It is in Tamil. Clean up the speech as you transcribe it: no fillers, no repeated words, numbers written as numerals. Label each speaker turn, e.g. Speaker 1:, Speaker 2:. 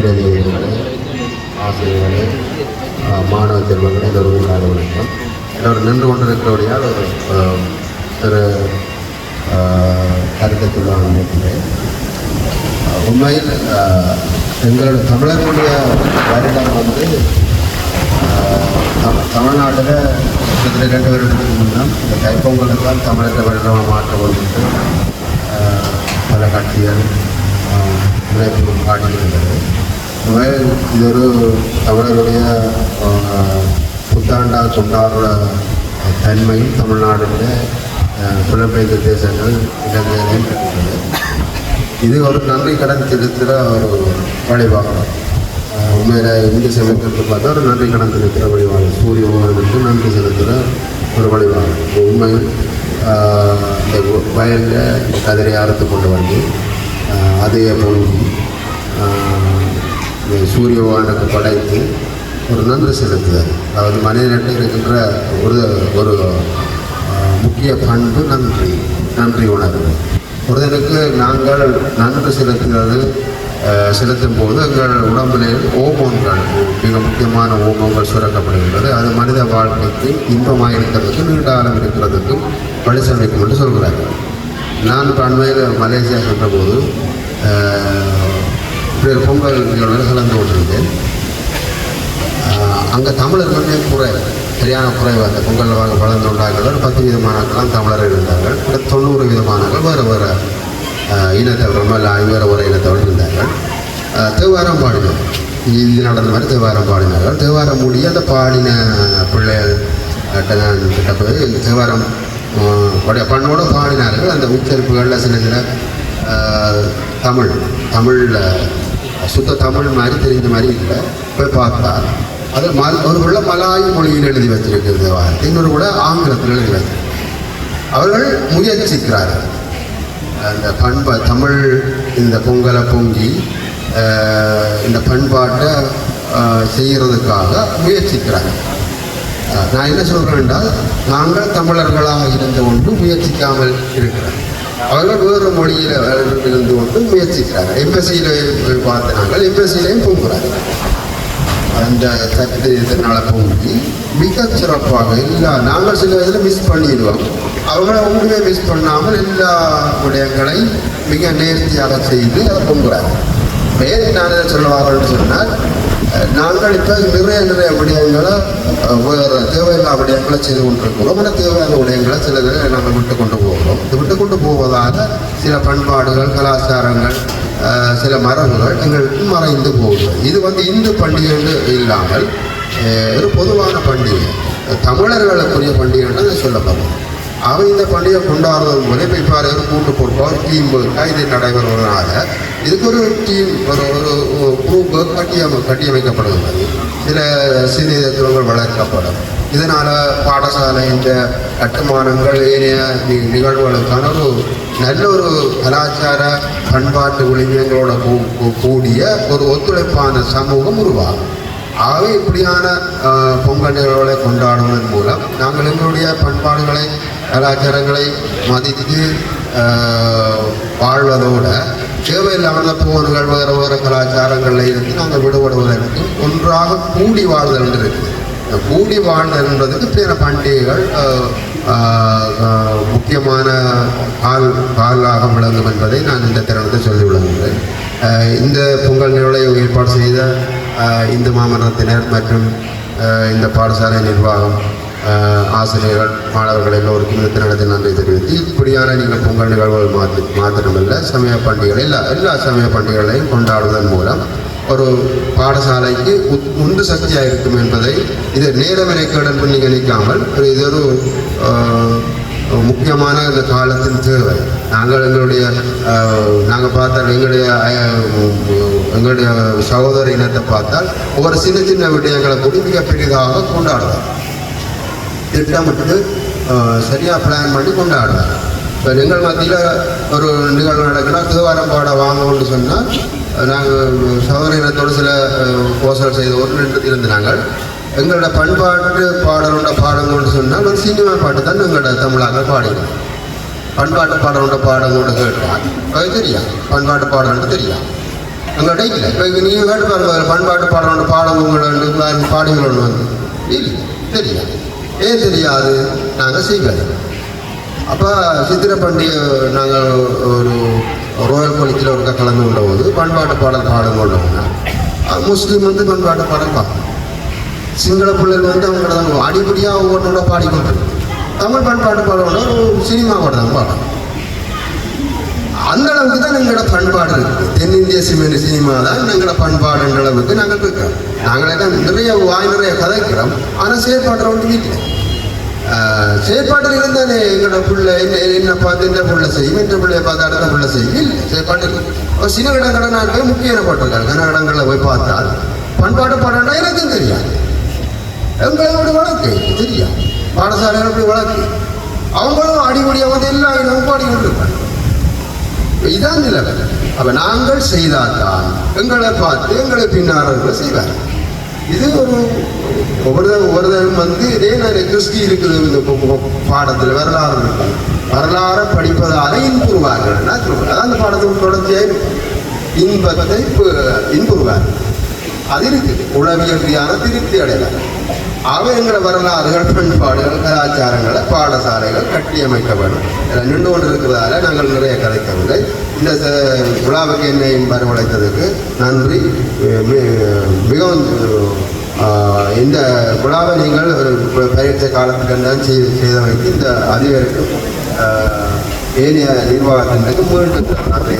Speaker 1: பிரதிநிதிகளே, ஆசிரியர்களே, மாணவ செல்வங்களே, எல்லோருக்கும் காலை வணக்கம். எல்லோரும் நின்று கொண்டிருக்கிறபடியால் ஒரு கருத்தை சொல்ல நினைக்கிறேன். உண்மையில் எங்களோட தமிழர்களுடைய வருடம் தமிழ்நாட்டில் கிட்டத்தட்ட 2 வருடத்துக்கு முன்னம் இந்த தைப்பொங்கலுக்கு தான் தமிழக வருடமாக மாற்ற கொண்டு பல கட்சிகள் முனைப்பு காட்டியிருந்தது. இது ஒரு தமிழருடைய புத்தாண்டாக கொண்டாடுற தன்மையும் தமிழ்நாடுடைய புலம்பெயர்ந்த தேசங்கள் இலங்கையிலையும் இருக்கிறது. இது ஒரு நன்றி கடன் செலுத்துகிற ஒரு வழிபாடு. உண்மையில் இந்து சமயத்திற்கு பார்த்தா ஒரு நன்றி கடன் செலுத்துகிற வழிபாடு. சூரிய பகவானுக்கு நன்றி செலுத்துகிற ஒரு வழிபாடு. உண்மையில் இந்த வயலில் கதிரை அறுத்து கொண்டு வந்து அதையை பொங்கி சூரிய பகவானுக்கு படைத்து ஒரு நன்றி செலுத்துதல். அதாவது மனிதனிடம் இருக்கின்ற ஒரு முக்கிய பண்பு நன்றி உணர்வு. ஒருவருக்கு நாங்கள் நன்றி செலுத்தும் போது எங்கள் உடம்பிலே ஓமோன்கள், மிக முக்கியமான ஓமங்கள் சுரக்கப்படுகின்றது. அது மனித வாழ்க்கைக்கு இன்பமாக இருக்கிறதுக்கும் நீண்டாலம் இருக்கிறதுக்கும் வழி சமைக்கும் என்று சொல்கிறார்கள். நான் அண்மையில் மலேசியா சென்றபோது இப்படி ஒரு பொங்கல் கலந்து கொண்டிருந்தேன். அங்கே தமிழர்களுடைய சரியான குறைவு. அந்த பொங்கல் வளர்ந்து கொண்டார்கள். ஒரு 10 விதமானக்கெல்லாம் தமிழர் இருந்தார்கள். 90 விதமானங்கள் வேறு இனத்தவர்கள் இல்லை வேறு இனத்தவர்கள் இருந்தார்கள். தேவாரம் பாடினார். இது நடந்த மாதிரி தேவாரம் பாடினார்கள். தேவாரம் முடிய அந்த பாடின பிள்ளைகள் கிட்ட போய் தேவாரம் பண்ணோடு பாடினார்கள். அந்த உச்சரிப்புகளில் சில தமிழில் சுத்த தமிழ் மாதிரி தெரிஞ்ச மாதிரி இல்லை. போய் பார்த்தார். அது ஒரு கூட மலாய் மொழியில் எழுதி வச்சிருக்கிறது வார்த்தை, இன்னொரு கூட ஆங்கிலத்தில் எழுதி வச்சிருக்கு. அவர்கள் முயற்சிக்கிறார்கள். அந்த தமிழ் இந்த பொங்கலை பொங்கி இந்த பண்பாட்டை செய்கிறதுக்காக முயற்சிக்கிறார்கள். நான் என்ன சொல்கிறேன் என்றால், நாங்கள் தமிழர்களாக இருந்து கொண்டு முயற்சிக்காமல் இருக்கிறோம். அவர்கள் வேறு மொழியில் இருந்து கொண்டு முயற்சிக்கிறார்கள். எம்பசியில் பார்த்து நாங்கள் எம்பசியிலையும் பொங்குறார்கள். அந்த இதனால் பொங்கி மிகச் சிறப்பாக நாங்கள் சில இதில் மிஸ் பண்ணிடுவோம். அவங்கள ஒன்றுமே மிஸ் பண்ணாமல் எல்லா விடயங்களையும் மிக நேர்த்தியாக செய்து அதை பொங்குறாங்க. மேலே நான் என்ன சொல்லுவாங்கன்னு சொன்னால், நாங்கள் இப்போ நிறைய விடயங்களை வேறு தேவையில்லா விடயங்களை செய்து கொண்டிருக்கிறோம். ஆனால் தேவையான விடயங்களை சில இதில் நாங்கள் விட்டு கொண்டு போகிறோம். இது விட்டு கொண்டு போவதால் சில பண்பாடுகள், கலாச்சாரங்கள், சில மரபுகள் எங்களுக்கு மறைந்து போகுது. இது இந்து பண்டிகை இல்லாமல் ஒரு பொதுவான பண்டிகை, தமிழர்களுக்குரிய பண்டிகைன்னு சொல்லப்படும். அவை இந்த பண்டிகை கொண்டாடுறது போல இப்போ இப்போ ஒரு கூட்டு போட்டோம், ஒரு டீம் ஒர்க்காக இது நடைபெறுவதனால இதுக்கு ஒரு டீம் ஒரு குரூப் கட்டியமைக்கப்படுகிறது. சில சீர்திருத்தங்கள் வளர்க்கப்படும். இதனால் பாடசாலை இந்த கட்டுமானங்கள் ஏனைய நிகழ்வுகளுக்கான ஒரு நல்ல ஒரு கலாச்சார பண்பாட்டு விளிம்பங்களோட கூடிய ஒரு ஒத்துழைப்பான சமூகம் உருவாகும். ஆகவே இப்படியான பொங்கல் நிகழ்வுகளை கொண்டாடுவதன் மூலம் நாங்கள் எங்களுடைய பண்பாடுகளை, கலாச்சாரங்களை மதித்து வாழ்வதோடு தேவையில்லாமல் போர்கள் வேறு கலாச்சாரங்களில் இருந்து நாங்கள் விடுபடுவதற்கு ஒன்றாக கூடி வாழ்தல் என்று இருக்குது. கூடி வாழ்தல் என்பதுக்கு பிற பண்டிகைகள் முக்கியமான காலாக விளங்கும் என்பதை நான் இந்த தருணத்தை சொல்லி விளங்குகிறேன். இந்த பொங்கல் நிகழ்வை ஏற்பாடு செய்த இந்து மாமன்றத்தினர் மற்றும் இந்த பாடசாலை நிர்வாகம், ஆசிரியர்கள், மாணவர்கள் எல்லோருக்கும் இந்த தினத்தில் நன்றி தெரிவித்து, இப்படியான நீங்கள் பொங்கல் நிகழ்வுகள் மாத்திரமில்லை, சமய பண்டிகைகள் எல்லா சமய பண்டிகைகளையும் கொண்டாடுவதன் மூலம் ஒரு பாடசாலைக்கு உந்து சக்தியாக இருக்கும் என்பதை இது நேரவினைக்கடன் பண்ணி நினைக்காமல் இது ஒரு முக்கியமான இந்த காலத்தின் தேவை. நாங்கள் பார்த்தால் எங்களுடைய சகோதர இனத்தை பார்த்தால் ஒவ்வொரு சின்ன விடயங்களை கூட மிக பெரிதாக கொண்டாடுவார். திட்டமிட்டு சரியாக பிளான் பண்ணி கொண்டாடுவார். இப்போ எங்கள் மத்தியில் ஒரு நிகழ்வு நடக்குன்னா தேவாரம் பாட வாங்கன்னு சொன்னால் நாங்கள் சகோதர இனத்தோடு சில கோசல் செய்து ஒரு நின்று நாங்கள் எங்களோட பண்பாட்டு பாடங்கொண்டு சொன்னால் ஒரு சினிமா பாட்டு தான் எங்களோட தமிழாக பாடினோம். பண்பாட்டு பாடலோட பாடங்கொண்டு கேட்டால் அது தெரியும், பண்பாட்டு பாடல்னு தெரியும். எங்கள்கிட்ட இல்லை. இப்போ நீங்கள் கேட்டு பாருங்க, பண்பாட்டு பாடம் பாடங்கள் பாடுகள் ஒன்று வந்து இல்லை, தெரியாது. ஏன் தெரியாது? நாங்கள் செய்வது. அப்போ சித்திரை பண்டிகை நாங்கள் ஒரு ரோயல் கோலத்தில் ஒரு கலந்து கொண்ட போது பண்பாட்டு பாடல் பாடுங்கொண்டவங்க முஸ்லீம் வந்து பண்பாட்டு பாடல் பார்க்கணும். சிங்கள பிள்ளைகள் வந்து அவங்க அடிப்படியாக ஒவ்வொன்றோட பாடிக்கொண்டு தமிழ் பண்பாட்டு பாடோட ஒரு சினிமா கூட தான் பாடம். அந்த அளவுக்கு தான் எங்களோட பண்பாடு இருக்குது. தென்னிந்திய சினிமா தான் எங்களோட பண்பாடுன்ற அளவுக்கு நாங்கள் இருக்கிறோம். நாங்களே தான் நிறைய வாய் நிறைய கதைக்கிறோம். ஆனால் செயற்பாட்டில் ஒன்று வீட்டில் செயற்பாட்டில் இருந்தானே எங்களோட பிள்ளை என்ன பார்த்து இந்த பிள்ளை செய்யும், இந்த பிள்ளையை பார்த்து அடுத்த பிள்ளை செய்யும். இல்லை, செயற்பாட்டு சில இடங்களை நான் போய் முக்கியப்பட்டிருக்காங்க. கன இடங்களில் போய் பார்த்தால் பண்பாட்டு பாடம்னா எனக்கும் தெரியாது. எங்களோட வழக்கு தெரியாது. பாடசாலைகள் போய் வழக்கு அவங்களும் அடிப்படியாக வந்து எல்லா இடமும் பாடிக்கொண்டிருப்பாங்க. இதான் நிலைமை. அப்போ நாங்கள் செய்தால்தான் எங்களை பார்த்து எங்களை பின்னாளர்கள் செய்வார். இது ஒரு ஒவ்வொருத்தரும் வந்து இதே நிறைய கிறிஸ்டி இருக்குது. இந்த பாடத்தில் வரலாறு இருக்குது. வரலாறை படிப்பதால இன்புறுவார்கள். அதான் அந்த பாடத்தில் தொடர்ச்சியாக இன்பத்தை இன்புறுவார்கள். அது இருக்குது. உளவியல் ரீதியான திருப்தி அடையலாம். எங்களோட வரலாறுகள், பண்பாடுகள், கலாச்சாரங்களை பாடசாலைகள் கட்டியமைக்கப்படும். நின்று கொண்டு இருக்கிறதால நாங்கள் நிறைய கதைக்கவில்லை. இந்த விழாவுக்கு என்னையும் வரவழைத்ததுக்கு நன்றி. மிகவும் இந்த விழாவை நீங்கள் பயிற்சி காலத்துக்கு செய்தமைக்கு இந்த அதிபருக்கும் ஏனைய நிர்வாகத்தினருக்கு மீண்டும் நன்றி.